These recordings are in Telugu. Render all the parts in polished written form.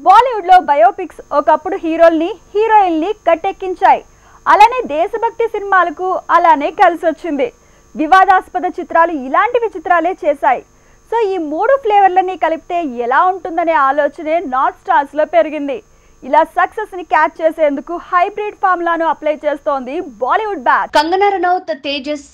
బాలీవుడ్ లో బయోపిక్స్ ఒకప్పుడు హీరోల్ని హీరోయిన్ని కట్టెక్కించాయి. అలానే దేశభక్తి సినిమాలకు అలానే కలిసి వచ్చింది. వివాదాస్పద చిత్రాలు ఇలాంటి చిత్రాలే చేశాయి. సో ఈ మూడు ఫ్లేవర్లని కలిపితే ఎలా ఉంటుందనే ఆలోచనే నార్త్ స్టార్స్ లో పెరిగింది. ఇలా సక్సెస్ ని క్యాచ్ చేసేందుకు హైబ్రిడ్ ఫార్ములాను అప్లై చేస్తోంది బాలీవుడ్ బ్యాచ్. కంగనా రనౌత్ తేజస్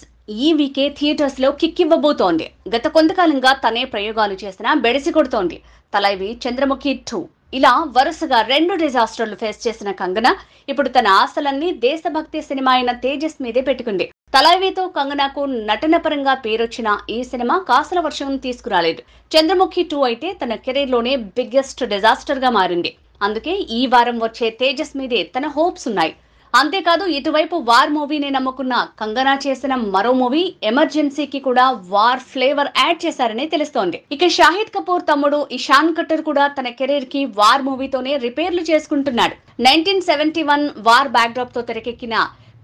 ఈ వీకే థియేటర్స్ లో కిక్ ఇవ్వబోతోంది. గత కొంతకాలంగా తనే ప్రయోగాలు చేసినా బెడిసి కొడుతోంది. తలైవి చంద్రముఖి 2 ఇలా వరుసగా 2 డిజాస్టర్లు ఫేస్ చేసిన కంగనా ఇప్పుడు తన ఆశలన్నీ దేశభక్తి సినిమా అయిన తేజస్ మీదే పెట్టుకుంది. తలైవితో కంగనాకు నటన పరంగా పేరొచ్చిన ఈ సినిమా కాసుల వర్షం తీసుకురాలేదు. చంద్రముఖి 2 అయితే తన కెరీర్ లోనే బిగ్గెస్ట్ డిజాస్టర్ గా మారింది. అందుకే ఈ వారం వచ్చే తేజస్ మీదే తన హోప్స్ ఉన్నాయి. అంతేకాదు ఇటువైపు వార్ మూవీని నమ్ముకున్న కంగనా చేసిన మరో మూవీ ఎమర్జెన్సీకి కూడా వార్ ఫ్లేవర్ యాడ్ చేశారని తెలుస్తోంది. ఇక షాహిద్ కపూర్ తమ్ముడు ఇషాన్ కట్టర్ కూడా తన కెరీర్ కి వార్ మూవీతోనే రిపేర్లు చేసుకుంటున్నాడు. 1971 వార్ బ్యాక్డ్రాప్ తో తెరకెక్కిన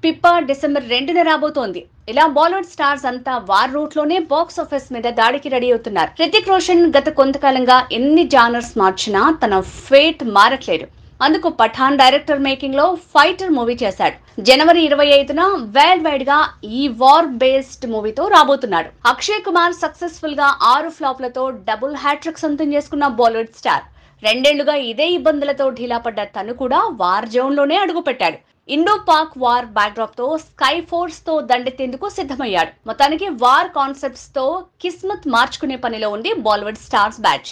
పిప్పా డిసెంబర్ 2న రాబోతోంది. ఇలా బాలీవుడ్ స్టార్స్ అంతా వార్ రూట్ లోనే బాక్స్ ఆఫీస్ మీద దాడికి రెడీ అవుతున్నారు. హృతిక్ రోషన్ గత కొంతకాలంగా ఎన్ని జానర్స్ మార్చినా తన ఫేట్ మారట్లేదు. అందుకు పఠాన్ డైరెక్టర్ మేకింగ్ లో ఫైటర్ మూవీ చేశాడు. జనవరి 25న వరల్డ్ వైడ్ గా ఈ వార్ బేస్డ్ మూవీతో రాబోతున్నాడు. అక్షయ్ కుమార్ సక్సెస్ఫుల్ గా 6 ఫ్లాప్లతో డబుల్ హ్యాట్రిక్ సొంతం చేసుకున్న బాలీవుడ్ స్టార్. 2 ఏళ్లుగా ఇదే ఇబ్బందులతో ఢీలా పడ్డ తను కూడా వార్ జోన్ లోనే అడుగుపెట్టాడు. ఇండో పాక్ వార్ బ్యాక్డ్రాప్ తో స్కై ఫోర్స్ తో దండెత్తేందుకు సిద్ధమయ్యాడు. మొత్తానికి వార్ కాన్సెప్ట్స్ తో కిస్మత్ మార్చుకునే పనిలో ఉంది బాలీవుడ్ స్టార్స్ బ్యాచ్.